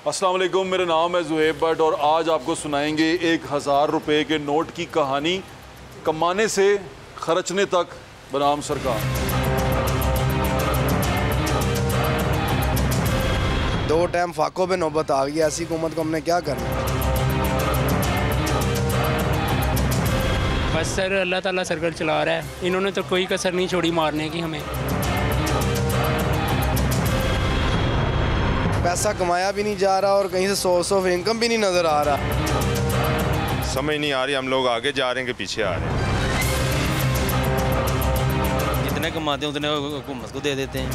अस्सलाम वालेकुम, मेरा नाम है ज़ुहैब भट्ट और आज आपको सुनाएंगे 1000 रुपये के नोट की कहानी, कमाने से खर्चने तक बनाम सरकार। दो टाइम फाकों पे नौबत आ गई, ऐसी हुकूमत को हमने क्या करना। बस सर अल्लाह ताला सर्कल चला रहा है, इन्होंने तो कोई कसर नहीं छोड़ी मारने की हमें। पैसा कमाया भी नहीं जा रहा और कहीं से सोर्स ऑफ इनकम भी नहीं नज़र आ रहा। समझ नहीं आ रही, हम लोग आगे जा रहे हैं कि पीछे आ रहे हैं। जितने कमाते हैं उतने हुकूमत को दे देते हैं।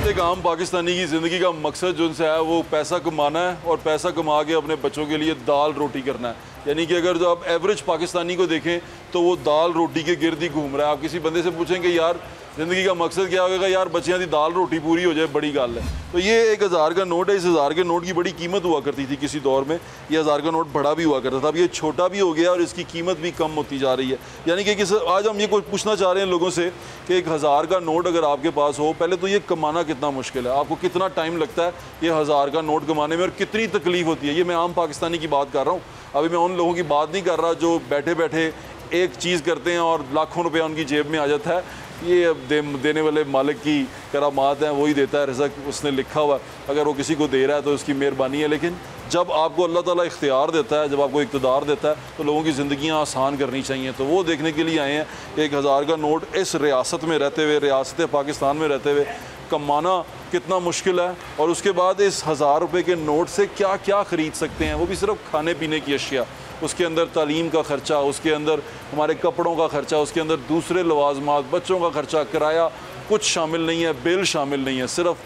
एक आम पाकिस्तानी की ज़िंदगी का मकसद जो उनसे है वो पैसा कमाना है और पैसा कमा के अपने बच्चों के लिए दाल रोटी करना है। यानी कि अगर जो आप एवरेज पाकिस्तानी को देखें तो वो दाल रोटी के गिर्द ही घूम रहा है। आप किसी बंदे से पूछेंगे यार ज़िंदगी का मकसद क्या होगा, यार बच्चियाँ दी दाल रोटी पूरी हो जाए बड़ी गल है। तो ये 1000 का नोट है। इस 1000 के नोट की बड़ी कीमत हुआ करती थी किसी दौर में। ये 1000 का नोट बड़ा भी हुआ करता था, अब ये छोटा भी हो गया और इसकी कीमत भी कम होती जा रही है। यानी कि आज हम ये कुछ पूछना चाह रहे हैं लोगों से कि 1000 का नोट अगर आपके पास हो, पहले तो ये कमाना कितना मुश्किल है, आपको कितना टाइम लगता है ये 1000 का नोट कमाने में और कितनी तकलीफ होती है। ये मैं आम पाकिस्तानी की बात कर रहा हूँ, अभी मैं उन लोगों की बात नहीं कर रहा जो बैठे बैठे एक चीज़ करते हैं और लाखों रुपया उनकी जेब में आ जाता है। ये अब देने वाले मालिक की करामात हैं, वही देता है रिज़्क, उसने लिखा हुआ, अगर वो किसी को दे रहा है तो उसकी मेहरबानी है। लेकिन जब आपको अल्लाह ताला इख्तियार देता है, जब आपको इक़्तिदार देता है तो लोगों की ज़िंदगियाँ आसान करनी चाहिए। तो वो देखने के लिए आए हैं 1000 का नोट इस रियासत में रहते हुए, रियासत पाकिस्तान में रहते हुए कमाना कितना मुश्किल है और उसके बाद इस 1000 रुपये के नोट से क्या क्या ख़रीद सकते हैं, वो भी सिर्फ खाने पीने की अशिया। उसके अंदर तालीम का ख़र्चा, उसके अंदर हमारे कपड़ों का ख़र्चा, उसके अंदर दूसरे लवाजमात, बच्चों का ख़र्चा, किराया कुछ शामिल नहीं है, बिल शामिल नहीं है, सिर्फ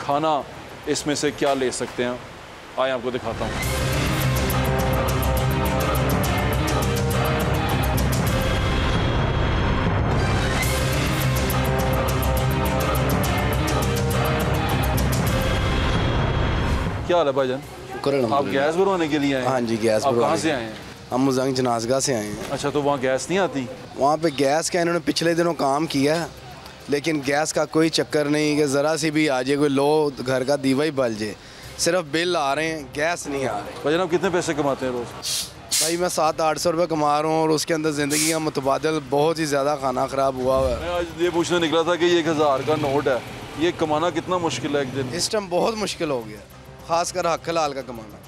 खाना। इसमें से क्या ले सकते हैं, आए आपको दिखाता हूँ। क्या हाल है भाईजान? आप गैस भरवाने के लिए आए हैं? हाँ जी, गैस आप भरवाने। कहाँ से आए हैं? हम मुजंग जनाजगा से आए हैं। अच्छा, तो वहाँ गैस नहीं आती? वहाँ पे गैस का इन्होंने पिछले दिनों काम किया है, लेकिन गैस का कोई चक्कर नहीं कि ज़रा सी भी आ जाए, कोई लो घर का दीवा ही बल जाए, सिर्फ बिल आ रहे हैं, गैस नहीं आ रहे। भाईजान आप कितने पैसे कमाते हैं रोज़? भाई मैं 700-800 रुपये कमा रहा हूँ और उसके अंदर ज़िंदगी का मुतबादल बहुत ही ज़्यादा खाना ख़राब हुआ है। मैं आज ये पूछने निकला था कि ये 1000 का नोट है, ये कमाना कितना मुश्किल है एक दिन? इस टाइम बहुत मुश्किल हो गया, ख़ासकर हक हलाल का कमाना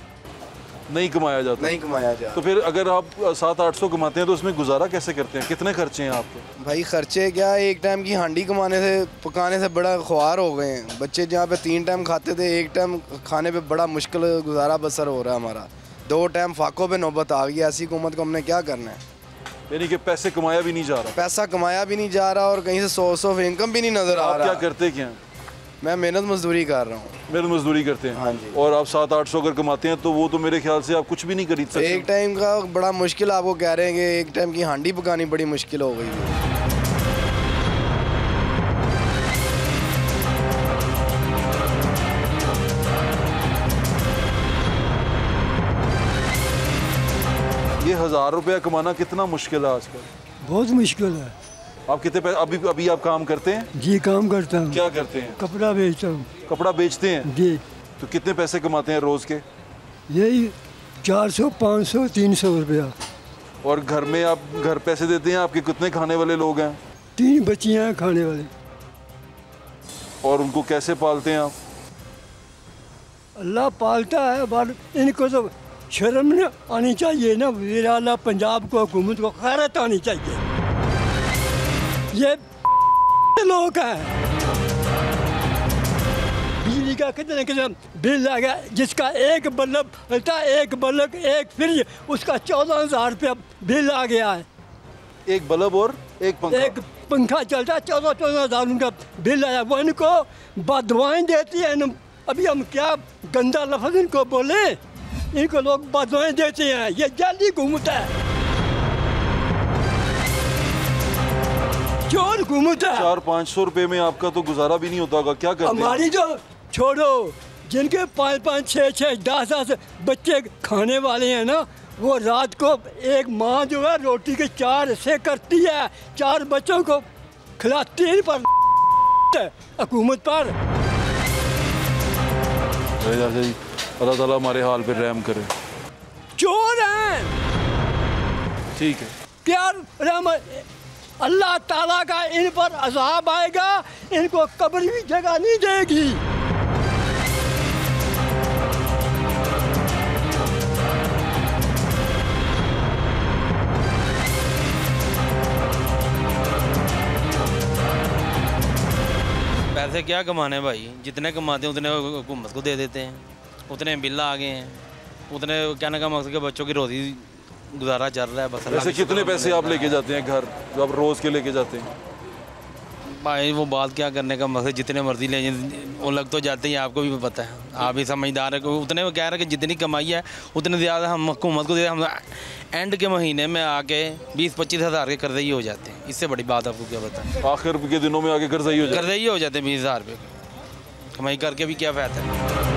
नहीं कमाया जाता। नहीं कमाया जाए। तो फिर अगर आप 700-800 कमाते हैं तो उसमें गुजारा कैसे करते हैं? कितने खर्चे हैं आपके? भाई खर्चे क्या, एक टाइम की हांडी कमाने से पकाने से बड़ा ख्वार हो गए हैं। बच्चे जहाँ पे 3 टाइम खाते थे, एक टाइम खाने पे बड़ा मुश्किल गुजारा बसर हो रहा है हमारा। 2 टाइम फाकों पे नौबत आ गई, ऐसी हुकूमत को हमने क्या करना है। यानी कि पैसे कमाया भी नहीं जा रहा? पैसा कमाया भी नहीं जा रहा और कहीं से सोर्स ऑफ इनकम भी नहीं नज़र आ आप रहा। क्या करते क्या हैं? मैं मेहनत मजदूरी कर रहा हूँ। मेहनत मजदूरी करते हैं? हाँ जी। और आप 700-800 अगर कमाते हैं तो वो तो मेरे ख्याल से आप कुछ भी नहीं खरीद सकते। एक टाइम का बड़ा मुश्किल, आपको कह रहे हैं कि एक टाइम की हांडी पकानी बड़ी मुश्किल हो गई है। ये 1000 रुपया कमाना कितना मुश्किल है आजकल? बहुत मुश्किल है। आप कितने पैसे अभी आप काम करते हैं? जी काम करता हूँ। क्या करते हैं? कपड़ा बेचता हूँ। कपड़ा बेचते हैं? जी। तो कितने पैसे कमाते हैं रोज़ के? यही 400, 500, 300 रुपया। और घर में आप घर पैसे देते हैं? आपके कितने खाने वाले लोग हैं? 3 बच्चियाँ हैं खाने वाले। और उनको कैसे पालते हैं आप? अल्लाह पालता है, पर इनको तो शर्म न आनी चाहिए ना। वीराला पंजाब को, हुकूमत को खैरत आनी चाहिए। ये लोग हैं, बिजली का कितने बिल आ गया, जिसका एक बल्ब चलता है, एक बल्ब, एक फ्रिज, उसका 14,000 रुपया बिल आ गया है। एक बल्ब और एक पंखा चलता है, 14,000 उनका बिल आया। वो इनको बदवाएं देती है। अभी हम क्या गंदा लफ्ज़ इनको बोले, इनको लोग बदवाएं देते हैं। ये जाली हुकूमत है, चोर हुकूमत है। 400-500 रुपए में आपका तो गुजारा भी नहीं होता होगा, क्या करते हैं? हमारी जो छोड़ो, जिनके 5-5, 6-6, 10-10 बच्चे खाने वाले हैं ना, वो रात को एक माँ जो है रोटी के 4 हिस्से करती है, 4 बच्चों को खिलाती है। पर हुकूमत पर। चाचा जी अल्लाह ताला हमारे हाल पे रहम करे। चोर हैं ठीक है, क्या रहमत, अल्लाह ताला का इन पर अज़ाब आएगा, इनको कब्र भी जगह नहीं देगी। पैसे क्या कमाने भाई, जितने कमाते हैं उतने हुकूमत को दे देते हैं, उतने बिल आ गए हैं, उतने कहने का मकसद कि बच्चों की रोजी गुजारा चल रहा है बस। वैसे कितने पैसे आप लेके जाते हैं घर, जो आप रोज़ के लेके जाते हैं? भाई वो बात क्या करने का मकसद, जितने मर्जी ले वो लग तो जाते हैं, आपको भी पता है, आप भी समझदार है। उतने वो कह रहे हैं कि जितनी कमाई है उतने ज़्यादा हम हुकूमत को दे, हम एंड के महीने में आके 20-25 हज़ार के कर्जे ही हो जाते हैं। इससे बड़ी बात आपको क्या बताएं, आखिर के दिनों में आगे कर्जा ही हो जाए। कर्जे ही हो जाते हैं 20 हज़ार रुपये, कमाई करके भी क्या फ़ायदा है।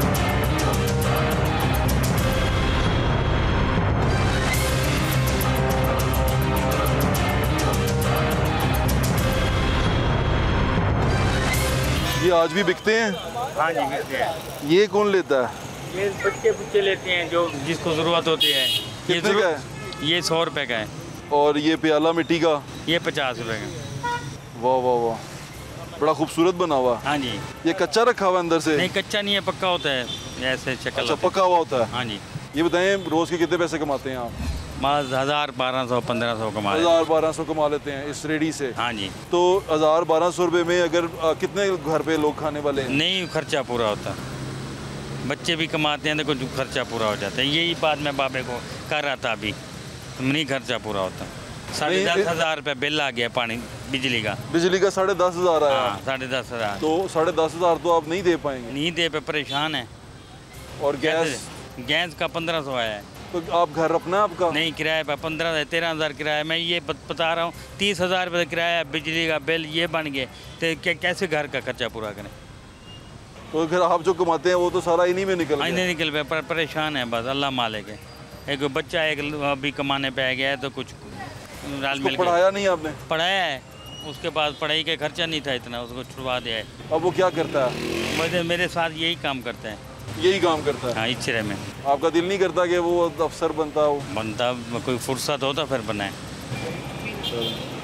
ये आज भी बिकते हैं? हाँ जी बिकते हैं। ये कौन लेता है? ये बच्चे लेते हैं जो जिसको ज़रूरत होती है। कितने का है? ये 100 रुपये का है। और ये प्याला मिट्टी का? ये 50 रुपये का। वाह वाह वाह, बड़ा खूबसूरत बना हुआ। हाँ जी। ये कच्चा रखा हुआ अंदर से? नहीं कच्चा नहीं है, पक्का होता है, ऐसे शक्ल। अच्छा पका हुआ होता है। हाँ जी। ये बताएं रोज़ के कितने पैसे कमाते हैं आप? माज 1000, 1200, 1500 कमा लेते 1000-1200 कमा लेते हैं इस रेडी से। हैं। हाँ जी। तो 1000-1200 रुपये में अगर कितने घर पे लोग खाने वाले हैं? नहीं खर्चा पूरा होता, बच्चे भी कमाते हैं तो कुछ खर्चा पूरा हो जाता है। यही बात मैं बाबे को कर रहा था अभी, नहीं खर्चा पूरा होता। 10,500 रुपये बिल आ गया पानी बिजली का। बिजली का 10,500 आया? हाँ 10,500। तो 10,500 तो आप नहीं दे पाएंगे? नहीं दे पे परेशान है। और गैस? गैस का 1500 आया है। तो आप घर अपना है आपका? नहीं किराया पे 13,000 किराया। मैं ये बता रहा हूँ 30,000 रुपये किराया, बिजली का बिल ये बन गए तो कैसे घर का खर्चा पूरा करें। तो फिर आप जो कमाते हैं वो तो सारा इन्हीं में निकल गया। नहीं निकल पे परेशान है बस, अल्लाह मालिक है। एक बच्चा एक अभी कमाने पे आ गया है तो कुछ राल मिल पढ़ाया नहीं आपने? पढ़ाया है, उसके बाद पढ़ाई का खर्चा नहीं था इतना, उसको छुड़वा दिया है। अब वो क्या करता है? मेरे साथ यही काम करते हैं। यही काम करता है? हाँ इच्छरे में। आपका दिल नहीं करता कि वो अफसर बनता हो? बनता, कोई फुर्सत हो तो फिर बनाए।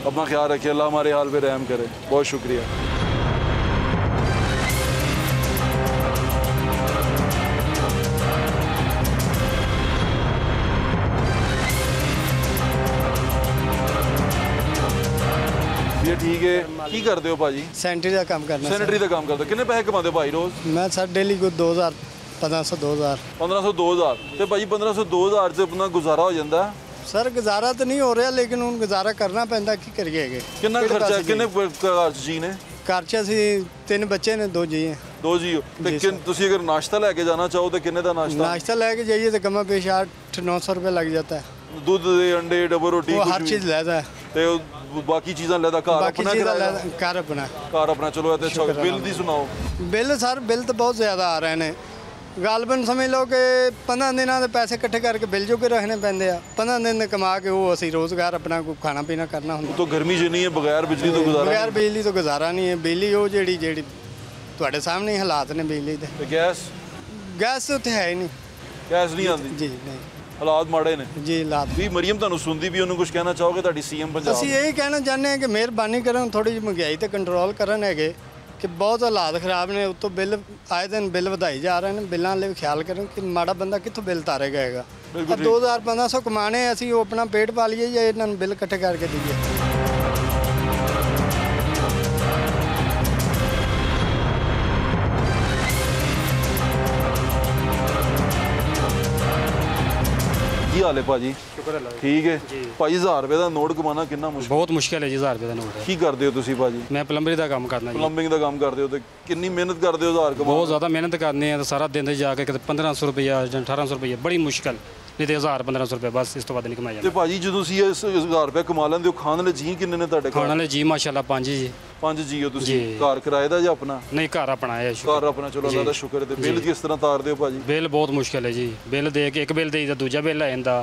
अपना ख्याल रखिए, अल्लाह हमारे हाल पे रहम करे। बहुत शुक्रिया। ये ठीक है, की करते हो भाजी? सैनिटरी का काम करना। सैनिटरी का काम करते हो? कितने पैसे कमाते हो भाई रोज? मैं सर डेली को 2000, 1500, 2000। 1500 2000 तो भाजी 1500 2000 से अपना गुजारा हो जाता है? सर गुजारा तो नहीं हो रहा, लेकिन ਹੁਣ गुजारा करना पैंदा की करिए। कितना खर्चा, कितने खर्च जी ने? खर्चा सी 3 बच्चे ने, 2 जी हैं। 2 जी हो ਤੇ ਤੁਸੀਂ अगर नाश्ता लेके जाना चाहो तो कितने का नाश्ता? नाश्ता लेके जाइए तो कमा पेश 800-900 रुपये लग जाता है। दूध दे, अंडे, डबल रोटी, वो हर चीज़ लेता है। ਤੇ ਬਾਕੀ ਚੀਜ਼ਾਂ ਲੈਦਾ ਘਰ बाकी ਆਪਣਾ चीज़ ਕਿਰਾਇਆ? घर अपना। ਘਰ ਆਪਣਾ ਚਲੋ ਤੇ ਅੱਛਾ। ਬਿੱਲ ਦੀ ਸੁਣਾਓ। बिल सर बिल तो बहुत ज़्यादा आ रहे हैं। गालबन समझ लो कि 15 दिनों के पैसे इकट्ठे करके बिल जो के रखने पैंदे आ। 15 दिन कमा के वो असी रोज़गार अपना कोई खाना पीना करना होंगे। तो गर्मी जिन्नी है बगैर बिजली तो गुजारा बगैर बिजली तो गुजारा नहीं है। बिजली वो ਜਿਹੜੀ ਤੁਹਾਡੇ ਸਾਹਮਣੇ ਹਾਲਾਤ ਨੇ ਬਿਜਲੀ ਦੇ। ਤੇ ਗੈਸ? ਗੈਸ ਉੱਥੇ ਹੈ ਹੀ ਨਹੀਂ। ਗੈਸ ਨਹੀਂ ਆਉਂਦੀ? ਜੀ ਨਹੀਂ, ਹਾਲਾਤ ਮਾੜੇ ਨੇ ਜੀ ਹਾਲਾਤ। ਵੀ ਮਰੀਮ ਤੁਹਾਨੂੰ ਸੁਣਦੀ ਵੀ ਉਹਨੂੰ ਕੁਝ ਕਹਿਣਾ ਚਾਹੋਗੇ ਤੁਹਾਡੀ ਸੀਐਮ ਪੰਜਾਬ? ਅਸੀਂ ਇਹੀ ਕਹਿਣਾ ਚਾਹੁੰਦੇ ਹਾਂ ਕਿ ਮਿਹਰਬਾਨੀ ਕਰਨ, ਥੋੜੀ ਜਿਹੀ ਮਹਿੰਗਾਈ ਤੇ ਕੰਟਰੋਲ ਕਰਨ ਹੈਗੇ ਕਿ ਬਹੁਤ ਹਾਲਾਤ ਖਰਾਬ ਨੇ। ਉੱਤੋਂ ਬਿੱਲ ਆਏ ਦਿਨ ਬਿੱਲ ਵਧਾਈ ਜਾ ਰਹੇ ਨੇ। ਬਿੱਲਾਂ ਲਈ ਖਿਆਲ ਕਰਨ ਕਿ ਮਾੜਾ ਬੰਦਾ ਕਿੱਥੋਂ ਬਿੱਲ ਤਾਰੇਗਾ ਹੈਗਾ। 2000-1500 ਕਮਾਣੇ, ਅਸੀਂ ਉਹ ਆਪਣਾ ਪੇਟ ਪਾ ਲਈਏ ਜਾਂ ਇਹਨਾਂ ਨੂੰ ਬਿੱਲ ਇਕੱਠੇ ਕਰਕੇ ਦਈਏ। ਕੀ ਹਾਲ ਹੈ ਭਾਜੀ? शुक्र अल्लाह ਠੀਕ ਹੈ ਭਾਜੀ। 1000 ਰੁਪਏ ਦਾ ਨੋਟ ਕਮਾਉਣਾ ਕਿੰਨਾ ਮੁਸ਼ਕਿਲ? बहुत मुश्किल है जी 1000 रुपये का नोट है। ਕੀ ਕਰਦੇ ਹੋ ਤੁਸੀਂ ਭਾਜੀ? मैं प्लम्बरी का काम करना जी। ਪਲੰਬਿੰਗ ਦਾ ਕੰਮ ਕਰਦੇ ਹੋ ਤੇ ਕਿੰਨੀ ਮਿਹਨਤ ਕਰਦੇ ਹੋ 1000 ਕਮਾਉਣ? बहुत ज़्यादा मेहनत करनी है तो सारा दिन जाके कितने 1500 रुपया, 1800 रुपया, बड़ी मुश्किल। नहीं तो 1000-1500 रुपये बस, इस तो बाद नहीं कमाया ਤੇ जाता। ਭਾਜੀ ਜਦੋਂ ਤੁਸੀਂ ਇਸ 1000 ਰੁਪਏ ਕਮਾ ਲੈਂਦੇ ਹੋ, ਖਾਣ ਵਾਲੇ ਜੀ ਕਿੰਨੇ ਨੇ ਤੁਹਾਡੇ खाने ਘਰ? वाले जी माशाल्लाह 5 जी। 5 ਜੀ ਹੋ ਤੁਸੀਂ? ਜੀ। ਘਰ ਕਿਰਾਏ ਦਾ ਜਾਂ ਆਪਣਾ? नहीं घर अपना है। ਘਰ ਆਪਣਾ, ਚਲੋ ਅੱਲਾ ਦਾ ਸ਼ੁਕਰ ਹੈ। ਤੇ ਬਿੱਲ ਕਿਸ ਤਰ੍ਹਾਂ ਤਾਰਦੇ ਹੋ ਭਾਜੀ? बिल बहुत मुश्किल है जी। बिल दे के एक बिल दे दूजा बिल आ जाता,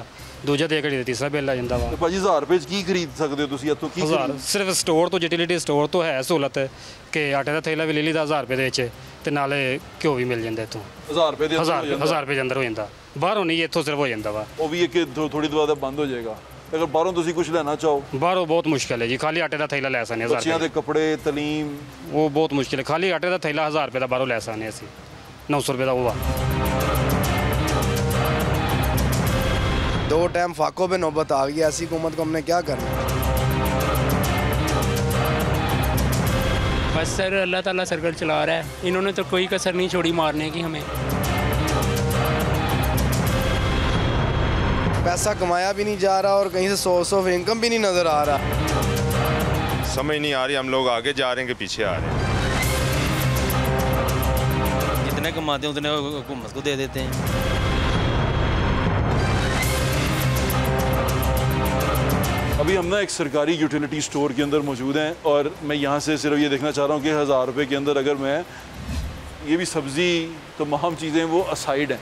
ਦੂਜਾ ਦੇ ਕੇ ਤੀਸਰਾ ਬਿੱਲ ਆ ਜਾਂਦਾ ਵਾ। ਤੇ ਭਾਜੀ 1000 ਰੁਪਏ 'ਚ ਕੀ ਖਰੀਦ ਸਕਦੇ ਹੋ ਤੁਸੀਂ ਇੱਥੋਂ? ਕੀ 1000 ਸਿਰਫ ਸਟੋਰ ਤੋਂ, ਯੂਟਿਲਿਟੀ ਸਟੋਰ ਤੋਂ ਹੈ ਸਹੂਲਤ ਕਿ ਆਟੇ ਦਾ ਥੈਲਾ ਵੀ ਲੈ ਲਈਦਾ 1000 ਰੁਪਏ ਦੇ ਵਿੱਚ, ਤੇ ਨਾਲੇ ਘਿਓ ਵੀ ਮਿਲ ਜਾਂਦਾ ਇੱਥੋਂ 1000 ਰੁਪਏ ਦੇ 1000 ਰੁਪਏ ਦੇ ਅੰਦਰ ਹੋ ਜਾਂਦਾ। ਬਾਹਰੋਂ ਨਹੀਂ, ਇੱਥੋਂ ਸਿਰਫ ਹੋ ਜਾਂਦਾ ਵਾ। ਉਹ ਵੀ ਇੱਕ ਥੋੜੀ ਦੇਰ ਬਾਅਦ ਬੰਦ ਹੋ ਜਾਏਗਾ। ਅਗਰ ਬਾਹਰੋਂ ਤੁਸੀਂ ਕੁਝ ਲੈਣਾ ਚਾਹੋ, ਬਾਹਰੋਂ ਬਹੁਤ ਮੁਸ਼ਕਿਲ ਹੈ ਜੀ। ਖਾਲੀ ਆਟੇ ਦਾ ਥੈਲਾ ਲੈ ਸਕਦੇ 1000 ਬੱਚਿਆਂ ਦੇ ਕੱਪੜੇ, ਤਲੀਮ, ਉਹ ਬਹੁਤ ਮੁਸ਼ਕਿਲ ਹੈ। ਖਾਲੀ ਆਟੇ ਦਾ ਥੈਲਾ 1000 ਰੁਪਏ ਦਾ ਬਾਹਰੋਂ ਲੈ ਸਕਦੇ ਅਸੀਂ, 900 ਰੁਪਏ ਦਾ ਉਹ ਆ। 2 टाइम फाकों पे नौबत आ गई। ऐसी हुकूमत को हमने क्या करना? बस सर अल्लाह ताला सर्कल चला रहा है, इन्होंने तो कोई कसर नहीं छोड़ी मारने की हमें। पैसा कमाया भी नहीं जा रहा और कहीं से सोर्स ऑफ इनकम भी नहीं नज़र आ रहा। समझ नहीं आ रही हम लोग आगे जा रहे हैं कि पीछे आ रहे हैं। जितने कमाते हैं उतने हुकूमत को दे देते हैं। अभी हम ना एक सरकारी यूटिलिटी स्टोर के अंदर मौजूद हैं और मैं यहाँ से सिर्फ ये देखना चाह रहा हूँ कि 1000 रुपये के अंदर अगर मैं ये भी सब्ज़ी तमाम चीज़ें वो असाइड हैं,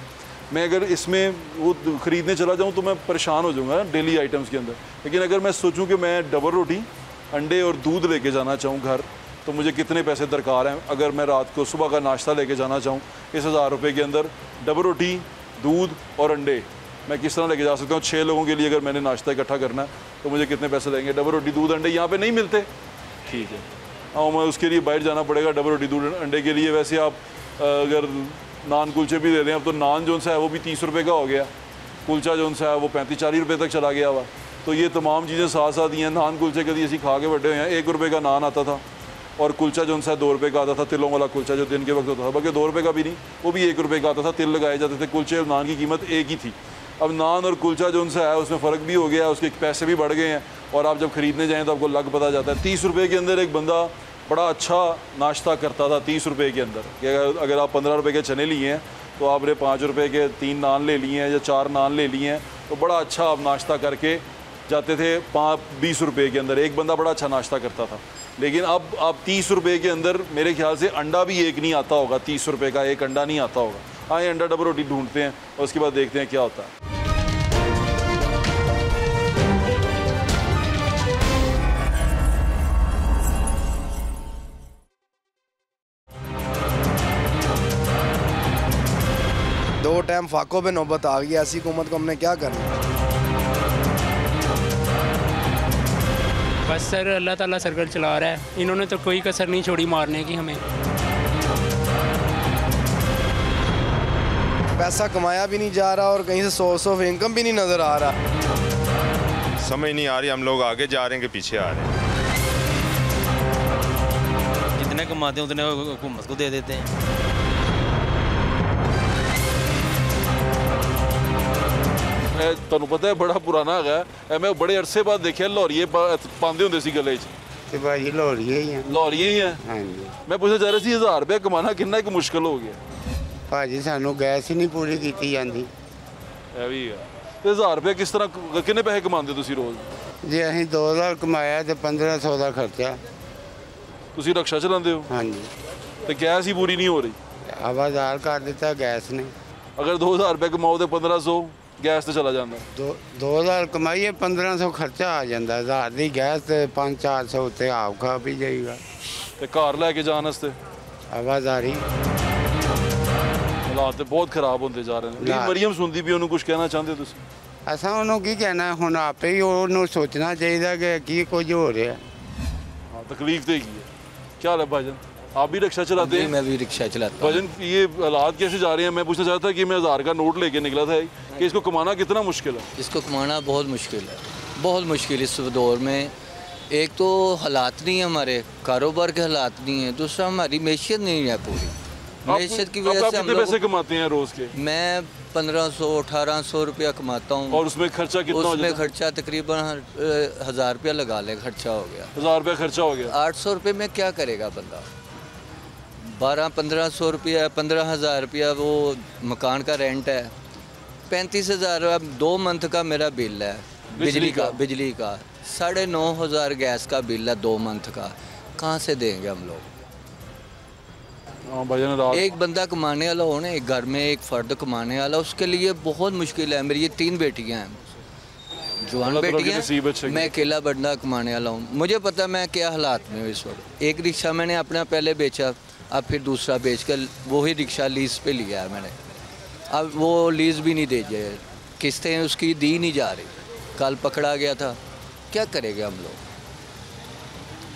मैं अगर इसमें वो ख़रीदने चला जाऊँ तो मैं परेशान हो जाऊँगा डेली आइटम्स के अंदर। लेकिन अगर मैं सोचूँ कि मैं डबल रोटी, अंडे और दूध लेके जाना चाहूँ घर, तो मुझे कितने पैसे दरकार हैं? अगर मैं रात को सुबह का नाश्ता लेके जाना चाहूँ इस 1000 रुपये के अंदर, डबल रोटी, दूध और अंडे मैं किस तरह लेके जा सकता हूँ? 6 लोगों के लिए अगर मैंने नाश्ता इकट्ठा करना है तो मुझे कितने पैसे लगेंगे? डबल रोटी, दूध, अंडे यहाँ पे नहीं मिलते, ठीक है, हाँ, मैं उसके लिए बाहर जाना पड़ेगा डबल रोटी, दूध, अंडे के लिए। वैसे आप अगर नान कुलचे भी दे दें, अब तो नान जो सा है वो भी 30 रुपये का हो गया, कुलचा जो सा है वो 35-40 रुपये तक चला गया हुआ। तो ये तमाम चीज़ें साथ साथ ही हैं। नान कुलचे कभी असी खा के बड़े हुए हैं, 1 रुपये का नान आता था और कुलचा जो सा 2 रुपये का आता था, तिलों वाला कुलचा जो दिन के वक्त होता था, बल्कि 2 रुपये का भी नहीं, वो भी 1 रुपये का आता था, तिल लगाए जाते थे। कुलचे और नान की कीमत एक ही थी। अब नान और कुलचा जो उनसे है उसमें फ़र्क भी हो गया, उसके पैसे भी बढ़ गए हैं और आप जब ख़रीदने जाएँ तो आपको लग पता जाता है। 30 रुपये के अंदर एक बंदा बड़ा अच्छा नाश्ता करता था 30 रुपये के अंदर, कि अगर आप 15 रुपये के चने लिए हैं तो आपने 5 रुपये के 3 नान ले लिए हैं या 4 नान ले लिए हैं, तो बड़ा अच्छा आप नाश्ता करके जाते थे। 20 रुपये के अंदर एक बंदा बड़ा अच्छा नाश्ता करता था। लेकिन अब आप 30 रुपये के अंदर मेरे ख्याल से अंडा भी एक नहीं आता होगा, 30 रुपये का एक अंडा नहीं आता होगा। आए अंडा डबल रोटी ढूंढते हैं और उसके बाद देखते हैं क्या होता है। दो टाइम फाकों पे नौबत आ गई। ऐसी हुकूमत को हमने क्या करना? बस सर अल्लाह ताला सर्कल चला रहा है, इन्होंने तो कोई कसर नहीं छोड़ी मारने की हमें। पैसा कमाया भी नहीं जा रहा और कहीं से सोर्स ऑफ इनकम भी नहीं नज़र आ रहा। समझ नहीं आ रही हम लोग आगे जा रहे हैं कि पीछे आ रहे हैं। जितने कमाते हैं उतने हुकूमत को दे देते हैं। ਤੁਹਾਨੂੰ पता है बड़ा पुराना है, मैं बड़े अरसे बाद देखा लौरिए पाते होंगे सी गले ਤੇ ਭਾਜੀ ਲੋਰੀਏ ਹੀ ਆ। लौरिए ही हैं। ਹਾਂਜੀ मैं पूछना चाह रहा सी 1000 रुपये कमाना कितना एक मुश्किल हो गया? ਭਾਜੀ ਸਾਨੂੰ ਗੈਸ ਹੀ ਨਹੀਂ ਪੂਰੀ ਕੀਤੀ ਜਾਂਦੀ। ਇਹ ਵੀ ਹੈ। ਤੇ 1000 ਰੁਪਏ ਕਿਸ ਤਰ੍ਹਾਂ ਕਿੰਨੇ ਪੈਸੇ ਕਮਾਉਂਦੇ ਤੁਸੀਂ ਰੋਜ਼? ਜੇ ਅਸੀਂ 2000 ਕਮਾਇਆ ਤੇ 1500 ਦਾ ਖਰਚਾ। ਤੁਸੀਂ ਰਕਸ਼ਾ ਚਲਾਉਂਦੇ ਹੋ? ਹਾਂਜੀ ਤੇ ਗੈਸ ਹੀ ਪੂਰੀ ਨਹੀਂ ਹੋ ਰਹੀ। ਆਵਾਜ਼ਾਰ ਕਰ ਦਿੱਤਾ ਗੈਸ ਨੇ। ਅਗਰ 2000 ਰੁਪਏ ਕਮਾਓ ਤੇ 1500 ਗੈਸ ਤੇ ਚਲਾ ਜਾਂਦਾ। 2000 ਕਮਾਈਏ 1500 ਖਰਚਾ ਆ ਜਾਂਦਾ। 1000 ਦੀ ਗੈਸ ਤੇ 500-400 ਉੱਤੇ ਆਪ ਖਾ ਪੀ ਜਾਈਗਾ। ਤੇ ਘਰ ਲੈ ਕੇ ਜਾਣ ਵਾਸਤੇ ਆਵਾਜ਼ਾਰੀ ਹਾਲਾਤ ਤੇ ਬਹੁਤ ਖਰਾਬ ਹੁੰਦੇ ਜਾ ਰਹੇ ਨੇ। ਮਰੀਮ ਸੁਣਦੀ ਵੀ ਉਹਨੂੰ ਕੁਝ ਕਹਿਣਾ ਚਾਹੁੰਦੇ ਤੁਸੀਂ? ਅਸਾਂ ਉਹਨੂੰ ਕੀ ਕਹਿਣਾ, ਹੁਣ ਆਪੇ ਹੀ ਉਹਨੂੰ ਸੋਚਣਾ ਚਾਹੀਦਾ ਕਿ ਕੀ ਕੁਝ ਹੋ ਰਿਹਾ। हाँ तकलीफ देगी है। क्या हाल है भाईजान, आप भी रिक्शा चलाते हैं? मैं भी रिक्शा चलाता हूँ। भाईजान ये हालात कैसे जा रहे हैं? मैं पूछना चाहता था कि मैं 1000 का नोट लेके निकला था कि इसको कमाना कितना मुश्किल है? इसको कमाना बहुत मुश्किल है, बहुत मुश्किल इस दौर में। एक तो हालात नहीं है, हमारे कारोबार के हालात नहीं है, दूसरा हमारी मैशियत नहीं है पूरी। मैशियत की वजह से हम कितने पैसे कमाते हैं रोज़ के? मैं 1500-1800 रुपया कमाता हूँ। और उसमें खर्चा कितना? उसमें खर्चा तकरीबन 1000 रुपया लगा ले, खर्चा हो गया 1000 रुपया खर्चा हो गया। 800 रुपये में क्या करेगा बंदा? 1200-1500 रुपया, 15,000 रुपया वो मकान का रेंट है। 35,000 अब 2 मंथ का मेरा बिल है बिजली का 9,500 गैस का बिल है 2 मंथ का। कहाँ से देंगे हम लोग? एक बंदा कमाने वाला हो ना, एक घर में एक फ़र्द कमाने वाला, उसके लिए बहुत मुश्किल है। मेरी ये 3 बेटियां हैं, नौजवान अल्लाह ताला की बेटियाँ, नसीब अच्छी मैं अकेला बंदा कमाने वाला हूँ। मुझे पता मैं क्या हालात में हूँ इस वक्त। एक रिक्शा मैंने अपना पहले बेचा, अब फिर दूसरा बेच कर वही रिक्शा लीज़ पे लिया है मैंने। अब वो लीज़ भी नहीं दे जाए, किस्तें उसकी दी नहीं जा रही। कल पकड़ा गया था, क्या करेंगे हम लोग,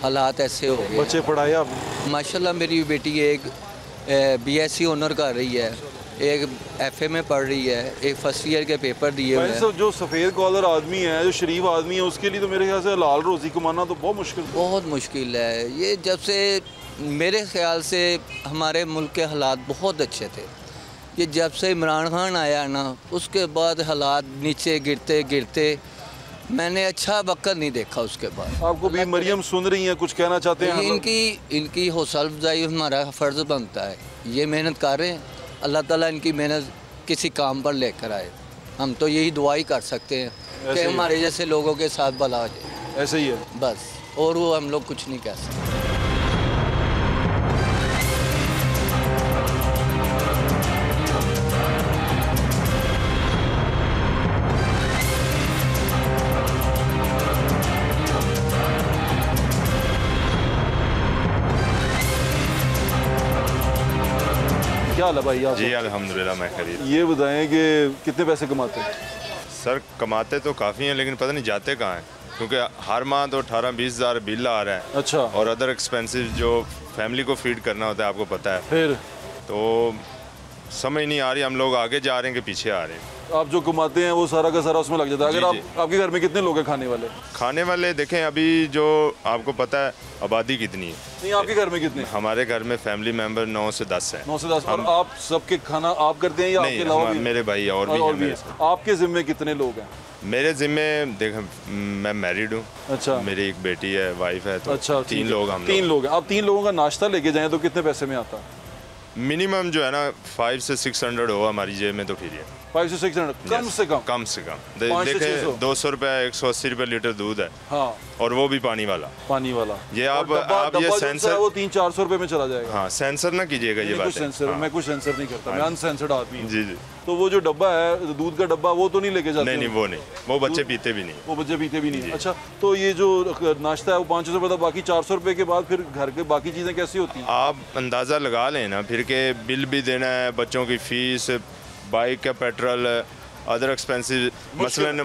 हालात ऐसे हो गए। बच्चे पढ़ाए आपने? माशाल्लाह मेरी बेटी एक BSc ऑनर कर रही है, एक FA में पढ़ रही है, एक फर्स्ट ईयर के पेपर दिए हुए हैं। जो सफ़ेद कॉलर आदमी है, जो शरीफ आदमी है, उसके लिए तो मेरे ख्याल से हलाल रोज़ी कमाना तो बहुत मुश्किल है। ये जब से मेरे ख्याल से हमारे मुल्क के हालात बहुत अच्छे थे, ये जब से इमरान खान आया ना उसके बाद हालात नीचे गिरते गिरते मैंने अच्छा वक्त नहीं देखा। उसके बाद आपको भी मरियम सुन रही हैं, कुछ कहना चाहते हैं? इनकी हौसला अफजाई हमारा फ़र्ज़ बनता है। ये मेहनत कर रहे हैं, अल्लाह ताला इनकी मेहनत किसी काम पर लेकर आए। हम तो यही दुआ ही कर सकते हैं कि हमारे जैसे लोगों के साथ भला हो जाए। ऐसे ही है बस, और वो हम लोग कुछ नहीं कह सकते। क्या हाल है भाई आप? जी अल्हम्दुलिल्लाह मैं खरीद। ये बताएं कि कितने पैसे कमाते हैं? सर कमाते तो काफ़ी हैं, लेकिन पता नहीं जाते कहाँ हैं, क्योंकि हर माह तो 18-20 हज़ार बिल आ रहा है। अच्छा। और अदर एक्सपेंसिव जो फैमिली को फीड करना होता है, आपको पता है। फिर तो समझ नहीं आ रही, हम लोग आगे जा रहे हैं कि पीछे आ रहे हैं। आप जो कमाते हैं वो सारा का सारा उसमें लग जाता है। अगर आपके घर में कितने लोग हैं खाने वाले? खाने वाले देखें, अभी जो आपको पता है आबादी कितनी है। नहीं, आपके घर में कितने? हमारे घर में फैमिली मेंबर 9 से 10 है। 9 से 10। और आप सबके खाना आप करते हैं या आपके अलावा भी? मेरे भाई और भी हैं। आपके जिम्मे कितने लोग हैं? मेरे जिम्मे देखें, मैं मैरिड हूँ। अच्छा। मेरी एक बेटी है, वाइफ है, तो अच्छा, 3 लोग हम। 3 लोग हैं। आप 3 लोगों का नाश्ता लेके जाएं तो कितने पैसे में आता है? मिनिमम जो है ना 500 से 600 हो हमारी जेब में, तो फिर ये 500 से 600 कम से कम। कम से कम देखे 200 रुपये 180 रुपये लीटर दूध है। हाँ। और वो भी पानी वाला। ये आप ये सेंसर वो 300-400 रुपये में चला जाएगा। हाँ, सेंसर ना कीजिएगा ये बात। मैं कुछ सेंसर नहीं करता, मैं अनसेंसर्ड आदमी हूँ। जी जी। तो वो जो डब्बा है दूध का डब्बा, वो तो नहीं लेके जाते? नहीं, वो नहीं, वो बच्चे पीते भी नहीं। वो बच्चे पीते भी नहीं। अच्छा, तो ये जो नाश्ता है वो 500 रुपये था, बाकी 400 रुपये के बाद फिर घर के बाकी चीज़ें कैसी होती हैं? आप अंदाज़ा लगा लें ना फिर के बिल भी देना है, बच्चों की फ़ीस, बाइक का पेट्रोल, अदर एक्सपेंसिव, मसलन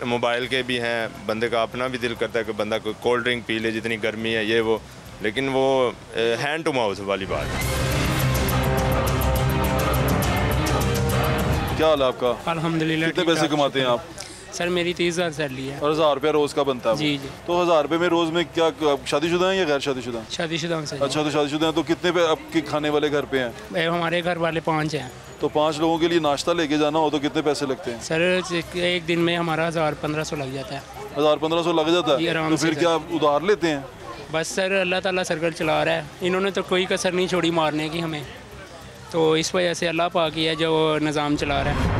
मोबाइल के भी हैं। बंदे का अपना भी दिल करता है कि बंदा कोई कोल्ड ड्रिंक पी ले, जितनी गर्मी है ये वो, लेकिन वो हैंड टू माउथ वाली बात है। क्या हाल है आपका? अल्हम्दुलिल्लाह। कितने पैसे कमाते हैं आप? सर मेरी 30,000 सैलरी है। और 1000 रुपया रोज़ का बनता है? जी जी। तो 1000 रुपये में रोज़ में क्या शादीशुदा हैं या गैर शादीशुदा? शादीशुदा से। अच्छा, तो शादीशुदा हैं। तो कितने पे आपके खाने वाले घर पे हैं? हमारे घर वाले 5 हैं। तो 5 लोगों के लिए नाश्ता लेके जाना हो तो कितने पैसे लगते हैं? सर एक दिन में हमारा 1000-1500 लग जाता है। 1000-1500 लग जाता है? तो फिर क्या आप उधार लेते हैं? बस सर अल्लाह ताला सर्कल चला रहा है, इन्होंने तो कोई कसर नहीं छोड़ी मारने की हमें, तो इस वजह से अल्लाह पाक ही है जो निज़ाम चला रहा है।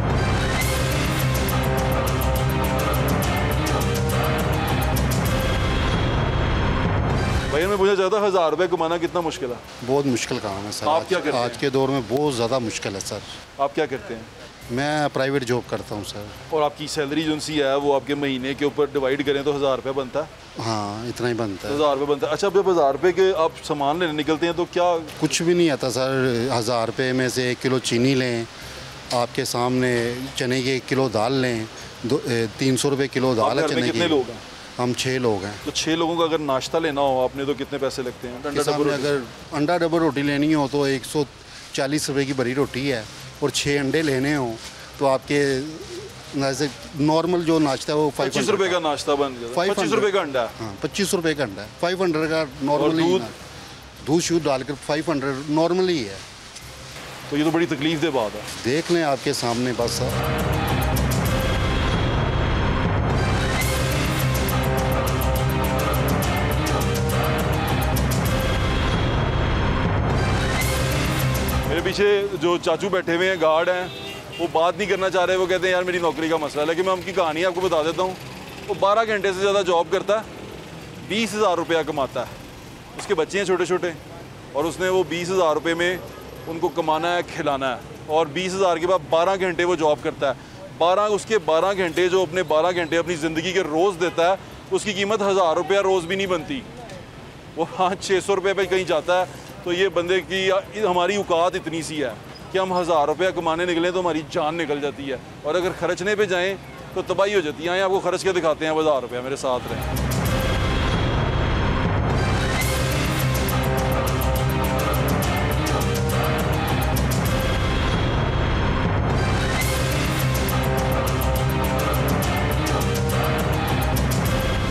भाई मैं पूछना चाहता 1000 रुपये कमाना कितना मुश्किल है? बहुत मुश्किल काम है सर। आप क्या करते हैं? आज के दौर में बहुत ज़्यादा मुश्किल है सर। आप क्या करते हैं? मैं प्राइवेट जॉब करता हूँ सर। और आपकी सैलरी जो सी है वो आपके महीने के ऊपर डिवाइड करें तो 1000 रुपये बनता है? हाँ, इतना ही बनता है। 1000 रुपये बनता है। अच्छा, जब 1000 रुपये के आप सामान लेने निकलते हैं तो क्या? कुछ भी नहीं आता सर। 1000 रुपये में से 1 किलो चीनी लें, आपके सामने चने की 1 किलो दाल लें, 300 रुपये किलो दाल है चने की। कितने लोग हैं? हम 6 लोग हैं। तो 6 लोगों का अगर नाश्ता लेना हो आपने तो कितने पैसे लगते हैं? अगर अंडा डबल रोटी लेनी हो तो 140 रुपये की बड़ी रोटी है, और 6 अंडे लेने हो तो आपके जैसे नॉर्मल जो नाश्ता है वो 25 रुपये का नाश्ता बन जाता है। 25 रुपये का अंडा? हाँ, 25 रुपये का अंडा है। 500 का नॉर्मली दूध शूध डालकर 500 नॉर्मली है। तो ये तो बड़ी तकलीफ दे बात है। देख लें आपके सामने बस। मेरे पीछे जो चाचू बैठे हुए हैं, गार्ड हैं, वो बात नहीं करना चाह रहे। वो कहते हैं यार मेरी नौकरी का मसला है। लेकिन मैं उनकी कहानी आपको बता देता हूँ। वो 12 घंटे से ज़्यादा जॉब करता है, 20,000 रुपया कमाता है। उसके बच्चे हैं छोटे छोटे, और उसने वो 20,000 रुपये में उनको कमाना है, खिलाना है। और 20,000 के बाद 12 घंटे वो जॉब करता है। उसके 12 घंटे जो अपने 12 घंटे अपनी ज़िंदगी के रोज़ देता है, उसकी कीमत 1000 रुपया रोज़ भी नहीं बनती, वो 500-600 रुपये पे कहीं जाता है। तो ये बंदे की हमारी औकात इतनी सी है कि हम 1000 रुपया कमाने निकलें तो हमारी जान निकल जाती है, और अगर खर्चने पे जाएं तो तबाही हो जाती है। यहाँ आपको खर्च के दिखाते हैं 1000 रुपया, मेरे साथ रहें।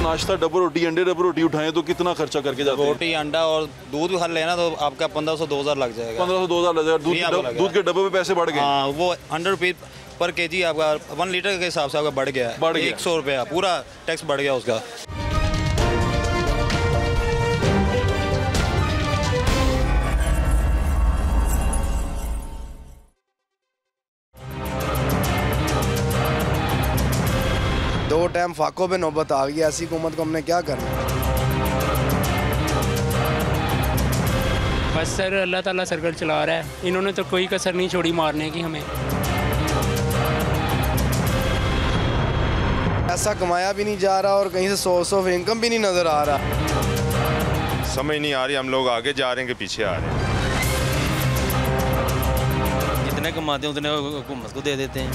नाश्ता डबल रोटी, अंडे डबल रोटी उठाएं तो कितना खर्चा करके जाते हैं? रोटी, अंडा और दूध भी हर लेना तो आपका 1500-2000 लग जाएगा। 1500-2000 लग जाएगा। दूध के डब्बे पे पैसे बढ़ गए। हाँ, वो 100 रुपये पर केजी आपका 1 लीटर के हिसाब से आपका बढ़ गया है। 100 रुपया पूरा टैक्स बढ़ गया उसका। दो टाइम फाकों पे नौबत आ गई, ऐसी हुकूमत को हमने क्या करना। बस सर अल्लाह ताला सर्कल चला रहा है, इन्होंने तो कोई कसर नहीं छोड़ी मारने की हमें। ऐसा कमाया भी नहीं जा रहा और कहीं से सोर्स ऑफ इनकम भी नहीं नज़र आ रहा। समझ नहीं आ रही, हम लोग आगे जा रहे हैं कि पीछे आ रहे हैं। जितने कमाते हैं उतने हुकूमत को दे देते हैं।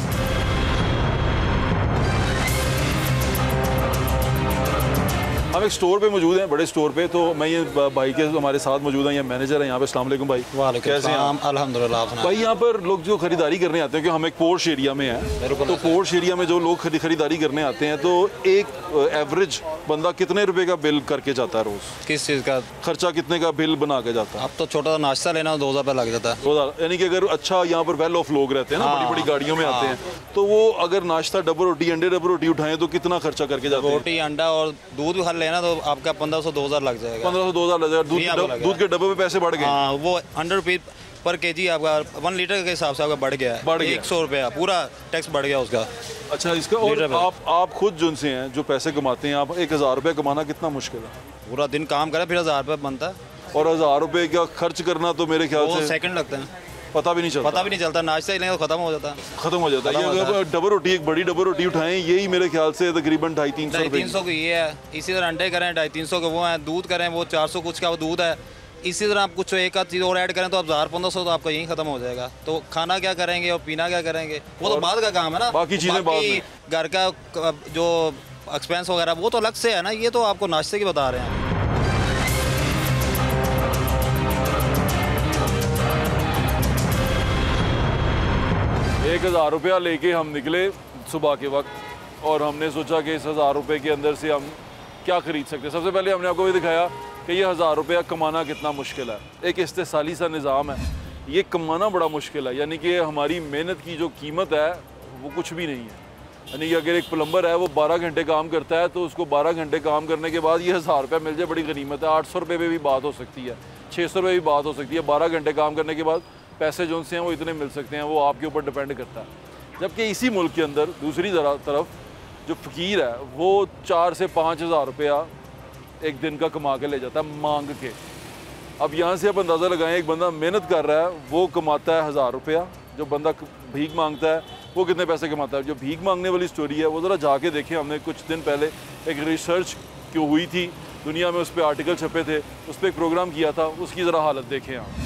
हम एक स्टोर पे मौजूद हैं, बड़े स्टोर पे। तो मैं ये भाई के हमारे साथ मौजूद हैं, ये मैनेजर हैं यहाँ पे। अस्सलाम वालेकुम भाई। कैसे हैं आप? अल्हम्दुलिल्लाह। भाई यहाँ पर लोग जो खरीदारी करने आते हैं, कि हम एक पोर्श एरिया में हैं, तो पोर्श एरिया में जो लोग खरीदारी करने आते हैं, तो एक एवरेज बंदा कितने रुपए का बिल करके जाता है रोज? किस चीज़ का खर्चा, कितने का बिल बना के जाता है? अब तो छोटा सा नाश्ता लेना 2000 रुपये लग जाता है। 2000, यानी कि अगर अच्छा यहाँ पर वेल ऑफ लोग रहते हैं ना, बड़ी बड़ी गाड़ियों में आते हैं, तो वो अगर नाश्ता डबल रोटी, अंडे डबल रोटी उठाएं तो कितना खर्चा करके जाते हैं? रोटी, अंडा और दूध भी हर लेना तो आपका 1500-2000 लग जाएगा। 1500-2000 लग जाएगा। दूध के डब्बे पे पैसे बढ़ गए। हाँ, वो 100 रुपये पर केजी आपका 1 लीटर के हिसाब से आपका बढ़ गया है। 100 रुपया पूरा टैक्स बढ़ गया उसका। अच्छा, इसका और आप खुद जो से हैं, जो पैसे कमाते हैं, आप 1000 रुपये कमाना कितना मुश्किल है? पूरा दिन काम करें फिर 1000 रुपये बनता है। और 1000 रुपये का खर्च करना तो मेरे ख्याल से सेकंड लगता है, पता भी नहीं चलता। नाश्ता ही लेंगे तो खत्म हो जाता है। ये डबल रोटी, एक बड़ी डबल रोटी उठाएं, यही मेरे ख्याल से तकरीबन 250-300 की ये है। इसी तरह अंडे करें 250-300 के वो हैं, दूध करें वो 400 कुछ का वो दूध है। इसी तरह आप कुछ एक आध चीज़ और ऐड करें तो आप 1000-1500 तो आपका यहीं खत्म हो जाएगा। तो खाना क्या करेंगे और पीना क्या करेंगे, वो तो बाद का काम है ना। बाकी चीज़ें बाद में। घर का जो एक्सपेंस वगैरह वो तो अलग से है ना, ये तो आपको नाश्ते की बता रहे हैं। 1000 रुपया लेके हम निकले सुबह के वक्त, और हमने सोचा कि इस 1000 रुपये के अंदर से हम क्या ख़रीद सकते हैं। सबसे पहले हमने आपको ये दिखाया कि ये 1000 रुपया कमाना कितना मुश्किल है। एक इस्तेसाली सा निज़ाम है, ये कमाना बड़ा मुश्किल है। यानी कि हमारी मेहनत की जो कीमत है वो कुछ भी नहीं है। यानी कि अगर एक प्लम्बर है वो 12 घंटे काम करता है, तो उसको 12 घंटे काम करने के बाद ये 1000 रुपया मिल जाए, बड़ी गनीमत है। 800 रुपये पे भी बात हो सकती है, 600 रुपये भी बात हो सकती है। 12 घंटे काम करने के बाद पैसे जो उनसे हैं वो इतने मिल सकते हैं, वो आपके ऊपर डिपेंड करता है। जबकि इसी मुल्क के अंदर दूसरी तरफ जो फ़कीर है वो 4 से 5000 रुपया एक दिन का कमा के ले जाता है मांग के। अब यहाँ से आप अंदाज़ा लगाएं, एक बंदा मेहनत कर रहा है वो कमाता है 1000 रुपया, जो बंदा भीख मांगता है वो कितने पैसे कमाता है? जो भीख मांगने वाली स्टोरी है वो ज़रा जाके देखें। हमने कुछ दिन पहले एक रिसर्च क्यों हुई थी दुनिया में, उस पर आर्टिकल छपे थे, उस पर एक प्रोग्राम किया था, उसकी ज़रा हालत देखें आप।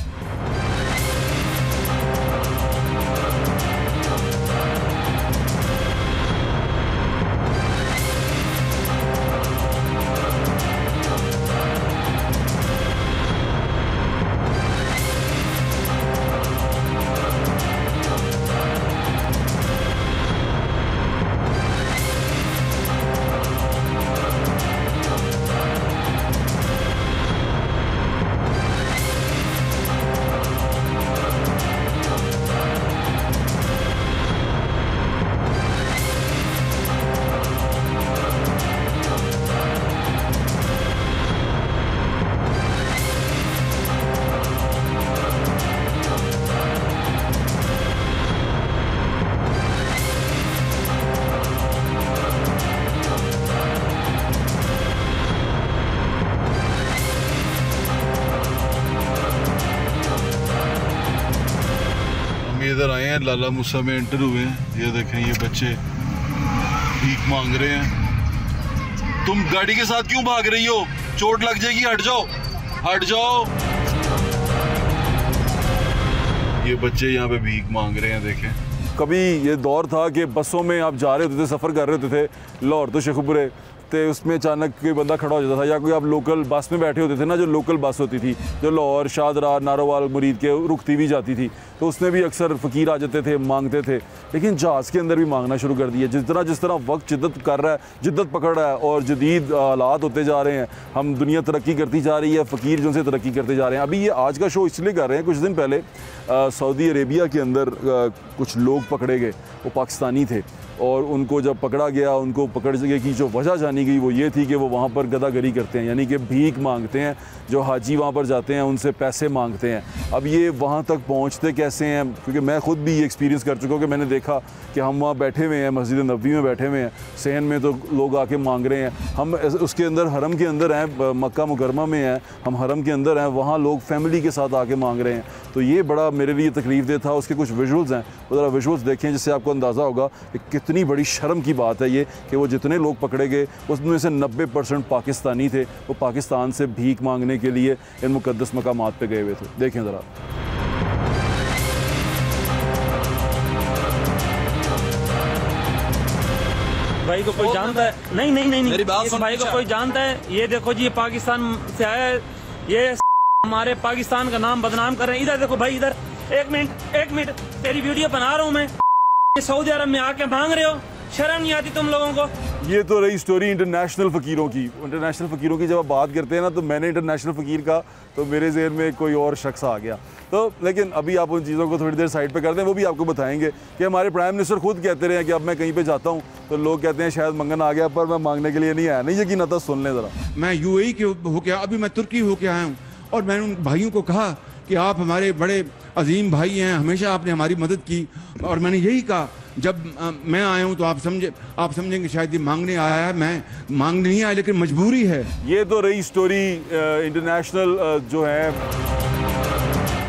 इधर आए हैं, लाला मूसा में एंटर हुए हैं। ये देखें ये बच्चे भीख मांग रहे हैं। तुम गाड़ी के साथ क्यों भाग रही हो? चोट लग जाएगी, हट जाओ, हट जाओ। ये बच्चे यहाँ पे भीख मांग रहे हैं। देखें, कभी ये दौर था कि बसों में आप जा रहे होते थे, सफ़र कर रहे होते थे लाहौर तो शेखुपुरे, तो उसमें अचानक कोई बंदा खड़ा हो जाता था, या कोई आप लोकल बस में बैठे होते थे ना, जो लोकल बस होती थी जो लाहौर, शादरा, नारोवाल, मुरीद के रुकती भी जाती थी, तो उसमें भी अक्सर फ़कीर आ जाते थे, मांगते थे। लेकिन जहाज़ के अंदर भी मांगना शुरू कर दिया। जिस तरह वक्त जिद्दत कर रहा है, जिद्दत पकड़ रहा है और जदीद हालात होते जा रहे हैं, हम दुनिया तरक्की करती जा रही है, फ़कीर जो से तरक्की करते जा रहे हैं। अभी ये आज का शो इसलिए कर रहे हैं, कुछ दिन पहले सऊदी अरेबिया के अंदर कुछ लोग पकड़े गए, वो पाकिस्तानी थे, और उनको जब पकड़ा गया, उनको पकड़ने की जो वजह जानी गई वो ये थी कि वो वहाँ पर गदागरी करते हैं, यानी कि भीख मांगते हैं। जो हाजी वहाँ पर जाते हैं उनसे पैसे मांगते हैं। अब ये वहाँ तक पहुँचते कैसे हैं, क्योंकि मैं ख़ुद भी ये एक्सपीरियंस कर चुका हूँ कि मैंने देखा कि हम वहाँ बैठे हुए हैं, मस्जिद नबवी में बैठे हुए हैं, सहन में तो लोग आके मांग रहे हैं, हम उसके अंदर हरम के अंदर हैं, मक्का मुकरमा में हैं, हम हरम के अंदर हैं, वहाँ लोग फैमिली के साथ आके मांग रहे हैं। तो ये बड़ा मेरे लिए तकलीफ दे था। उसके कुछ विजुअल्स हैं, वो ज़रा विजुअल्स देखें, जिससे आपको अंदाज़ा होगा कि कितनी बड़ी शर्म की बात है ये कि वो जितने लोग पकड़े गए उसमें से 90% पाकिस्तानी थे। वो पाकिस्तान से भीख मांगने के लिए इन मुकद्दस मकामात पे गए हुए थे। देखें ज़रा। भाई को कोई जानता है? नहीं नहीं नहीं, मेरी बात सुन। भाई को कोई जानता है? ये देखो जी, ये पाकिस्तान से आया है, ये हमारे पाकिस्तान का नाम बदनाम कर रहे हैं। इधर देखो भाई, इधर एक मिनट तेरी वीडियो बना रहा हूँ मैं। सऊदी अरब में आके मांग रहे हो, शर्म नहीं आती तुम लोगों को? ये तो रही स्टोरी इंटरनेशनल फ़कीरों की। इंटरनेशनल फ़कीरों की जब आप बात करते हैं ना, तो मैंने इंटरनेशनल फ़कीर का, तो मेरे ज़हन में कोई और शख्स आ गया। तो लेकिन अभी आप उन चीज़ों को थोड़ी देर साइड पे कर दें, वो भी आपको बताएंगे कि हमारे प्राइम मिनिस्टर खुद कहते रहे हैं कि अब मैं कहीं पे जाता हूँ तो लोग कहते हैं शायद मंगन आ गया, पर मैं मांगने के लिए नहीं आया। नहीं यकीन आता, सुन लें ज़रा। मैं UAE के होके, अभी मैं तुर्की होके आया हूँ, और मैंने उन भाइयों को कहा कि आप हमारे बड़े अजीम भाई हैं, हमेशा आपने हमारी मदद की, और मैंने यही कहा जब मैं आया हूँ तो आप समझेंगे शायद ये मांगने आया है। मैं मांगने नहीं आया, लेकिन मजबूरी है। ये तो रही स्टोरी इंटरनेशनल जो है।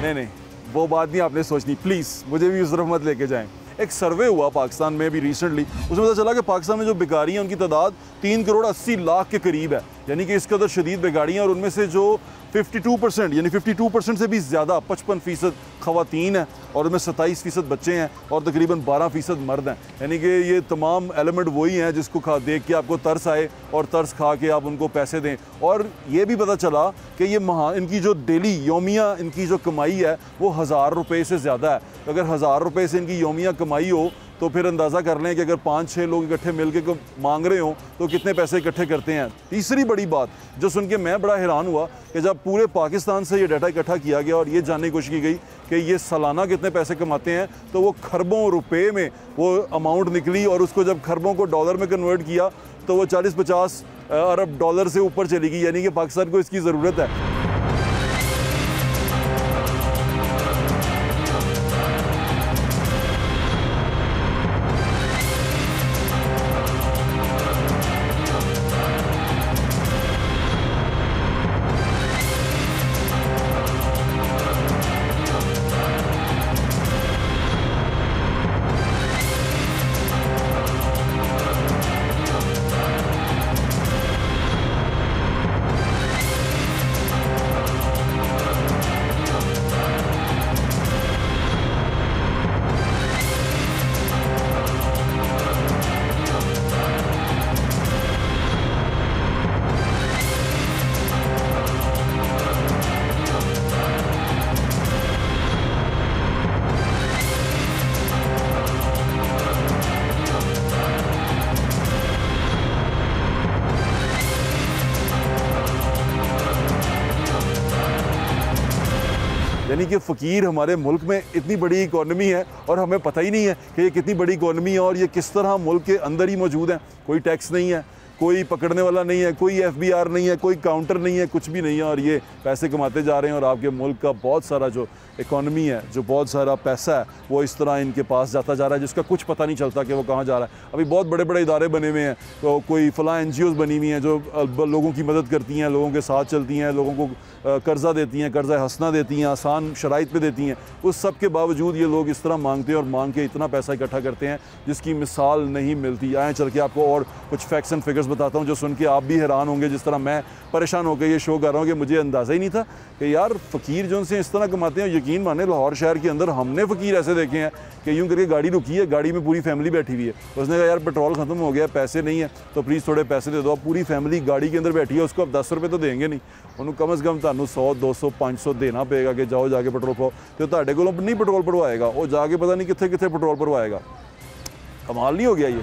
नहीं वो बात नहीं आपने सोचनी, प्लीज़ मुझे भी उस तरफ मत लेके जाएं। एक सर्वे हुआ पाकिस्तान में भी रिसेंटली, उसमें पता चला कि पाकिस्तान में जो बेकारी हैं उनकी तादाद 3 करोड़ 80 लाख के करीब है, यानी कि इसके अंदर शदीद बेकारी हैं। और उनमें से जो 52% यानी 52% से भी ज़्यादा 55% ख़वातीन हैं, और उनमें 27% बच्चे हैं, और तकरीबन 12% मर्द हैं। यानी कि ये तमाम एलिमेंट वही हैं जिसको देख के आपको तरस आए और तरस खा के आप उनको पैसे दें। और ये भी पता चला कि ये इनकी जो डेली योमिया इनकी जो कमाई है वो 1000 रुपये से ज़्यादा है। अगर 1000 रुपये से इनकी योमिया कमाई हो तो फिर अंदाज़ा कर लें कि अगर 5-6 लोग इकट्ठे मिलके को मांग रहे हों तो कितने पैसे इकट्ठे करते हैं। तीसरी बड़ी बात जो सुन के मैं बड़ा हैरान हुआ कि जब पूरे पाकिस्तान से ये डाटा इकट्ठा किया गया और ये जानने की कोशिश की गई कि ये सालाना कितने पैसे कमाते हैं, तो वो खरबों रुपए में वो अमाउंट निकली। और उसको जब खरबों को डॉलर में कन्वर्ट किया तो वो 40-50 अरब डॉलर से ऊपर चली गई, यानी कि पाकिस्तान को इसकी ज़रूरत है। यानी कि फ़कीर हमारे मुल्क में इतनी बड़ी इकॉनमी है और हमें पता ही नहीं है कि ये कितनी बड़ी इकॉनमी है और ये किस तरह मुल्क के अंदर ही मौजूद है। कोई टैक्स नहीं है, कोई पकड़ने वाला नहीं है, कोई FBI नहीं है, कोई काउंटर नहीं है, कुछ भी नहीं है, और ये पैसे कमाते जा रहे हैं। और आपके मुल्क का बहुत सारा जो इकॉनमी है, जो बहुत सारा पैसा है, वो इस तरह इनके पास जाता जा रहा है, जिसका कुछ पता नहीं चलता कि वो कहाँ जा रहा है। अभी बहुत बड़े बड़े इदारे बने हुए हैं, तो कोई फलां NGOs बनी हुई हैं जो लोगों की मदद करती हैं, लोगों के साथ चलती हैं, लोगों को कर्ज़ा देती हैं, कर्ज़ा हसना देती हैं, आसान शराइत पे देती हैं। उस सब के बावजूद ये लोग इस तरह मांगते हैं और मांग के इतना पैसा इकट्ठा करते हैं जिसकी मिसाल नहीं मिलती। आए चल के आपको और कुछ फैक्ट्स एंड फिगर्स बताता हूँ जो सुन के आप भी हैरान होंगे, जिस तरह मैं परेशान होकर ये शो कर रहा हूँ कि मुझे अंदाज़ा ही नहीं था कि यार फ़कीर जो उनसे इस तरह कमाते हैं। यकीन माने लाहौर शहर के अंदर हमने फ़कीर ऐसे देखे हैं कि यूँ करके गाड़ी रुकी है, गाड़ी में पूरी फैमिली बैठी हुई है, उसने कहा यार पेट्रोल ख़त्म हो गया, पैसे नहीं है तो प्लीज़ थोड़े पैसे दे दो। अब पूरी फैमिली गाड़ी के अंदर बैठी है, उसको अब 10 रुपये तो देंगे नहीं, उन्होंने कम अज़ कम तुहानू 100 200 500 देना पेगा कि जाओ जाके पेट्रोल पाओ। तो तुहाडे कोलों नहीं पेट्रोल भरवाएगा, वो जाके पता नहीं कित्थे कित्थे पेट्रोल भरवाएगा। कमाल नहीं हो गया ये?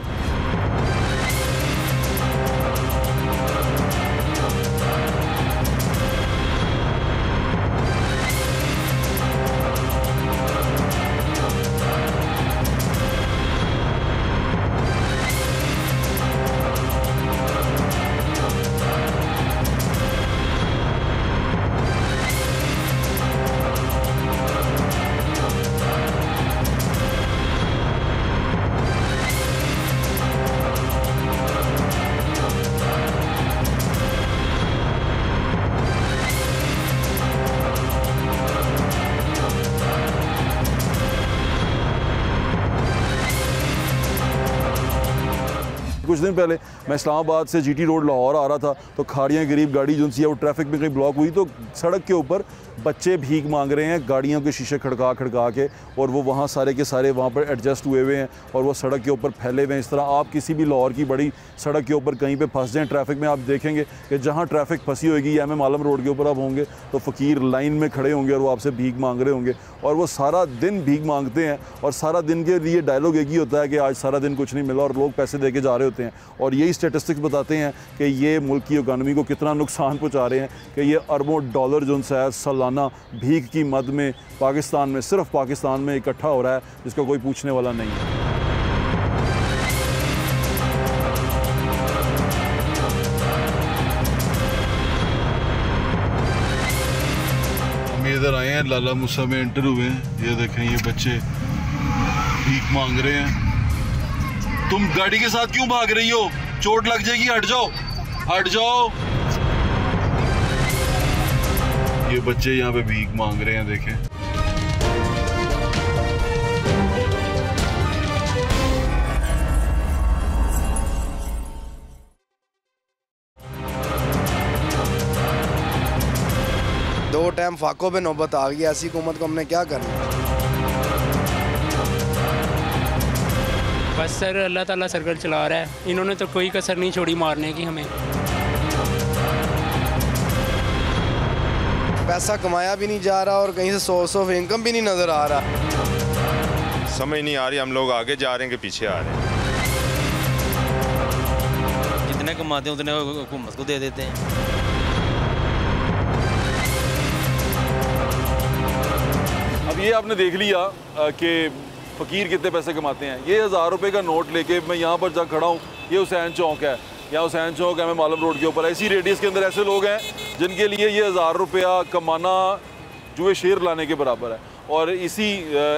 कुछ दिन पहले मैं इस्लामाबाद से GT रोड लाहौर आ रहा था, तो खाड़ियाँ गरीब गाड़ी जो सी है वो ट्रैफिक में कहीं ब्लॉक हुई, तो सड़क के ऊपर बच्चे भीख मांग रहे हैं गाड़ियों के शीशे खड़का खड़का के, और वो वहाँ सारे के सारे वहाँ पर एडजस्ट हुए हुए हैं और वो सड़क के ऊपर फैले हुए हैं। इस तरह आप किसी भी लाहौर की बड़ी सड़क के ऊपर कहीं पे फंस जाएं ट्रैफिक में, आप देखेंगे कि जहाँ ट्रैफिक फंसी होगी या MM आलम रोड के ऊपर आप होंगे तो फ़कीर लाइन में खड़े होंगे और वो आपसे भीख मांग रहे होंगे, और वो सारा दिन भीख मांगते हैं और सारा दिन के लिए डायलॉग एक ही होता है कि आज सारा दिन कुछ नहीं मिला, और लोग पैसे दे के जा रहे होते हैं। और यही स्टेटिस्टिक्स बताते हैं कि ये मुल्क की इकानमी को कितना नुकसान पहुँचा रहे हैं कि ये अरबों डॉलर जो है सालाना भीख की मद में पाकिस्तान में, सिर्फ पाकिस्तान में इकट्ठा हो रहा है, जिसका कोई पूछने वाला नहीं है। हम इधर आए हैं, लाला मूसा में एंटर हुए हैं। ये देखें, ये बच्चे भीख मांग रहे हैं। तुम गाड़ी के साथ क्यों भाग रही हो? चोट लग जाएगी, हट जाओ, हट जाओ। ये बच्चे यहाँ पे भीख मांग रहे हैं, देखें। दो टाइम फाकों पे नौबत आ गई, ऐसी हुकूमत को हमने क्या करना। बस सर अल्लाह ताला सर्कल चला रहा है, इन्होंने तो कोई कसर नहीं छोड़ी मारने की हमें। पैसा कमाया भी नहीं जा रहा और कहीं से सोर्स ऑफ इनकम भी नहीं नज़र आ रहा। समझ नहीं आ रही, हम लोग आगे जा रहे हैं कि पीछे आ रहे हैं। जितने कमाते हैं उतने हुकूमत को दे देते हैं। अब ये आपने देख लिया कि फ़कीर कितने पैसे कमाते हैं। ये 1000 रुपये का नोट लेके मैं यहाँ पर जहाँ खड़ा हूँ, ये हुसैन चौक है, यहाँ हुसैन चौक MM आलम रोड के ऊपर। ऐसी रेडियस के अंदर ऐसे लोग हैं जिनके लिए ये 1000 रुपया कमाना जुए शेर लाने के बराबर है। और इसी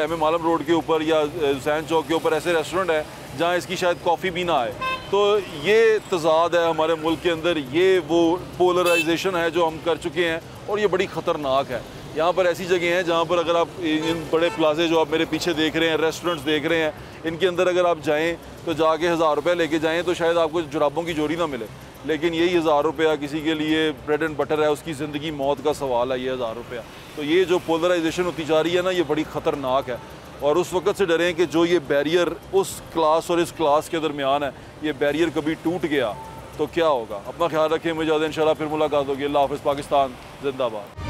MM आलम रोड के ऊपर या हुसैन चौक के ऊपर ऐसे रेस्टोरेंट है जहाँ इसकी शायद कॉफ़ी भी ना आए। तो ये तजाद है हमारे मुल्क के अंदर, ये वो पोलराइजेशन है जो हम कर चुके हैं, और ये बड़ी ख़तरनाक है। यहाँ पर ऐसी जगह हैं जहाँ पर अगर आप इन बड़े प्लाजे जो आप मेरे पीछे देख रहे हैं, रेस्टोरेंट्स देख रहे हैं, इनके अंदर अगर आप जाएं तो जाके 1000 रुपये लेके जाएं तो शायद आपको जुराबों की जोड़ी ना मिले, लेकिन यही 1000 रुपया किसी के लिए ब्रेड एंड बटर है, उसकी ज़िंदगी मौत का सवाल है ये 1000 रुपया। तो ये जो पोलराइजेशन होती जा रही है ना, ये बड़ी ख़तरनाक है। और उस वक्त से डरें कि जो ये बैरियर उस क्लास और इस क्लास के दरमियान है, ये बैरियर कभी टूट गया तो क्या होगा। अपना ख्याल रखें, मुझे इंशाल्लाह फिर मुलाकात होगी। अल्लाह हाफ़िज़। पाकिस्तान जिंदाबाद।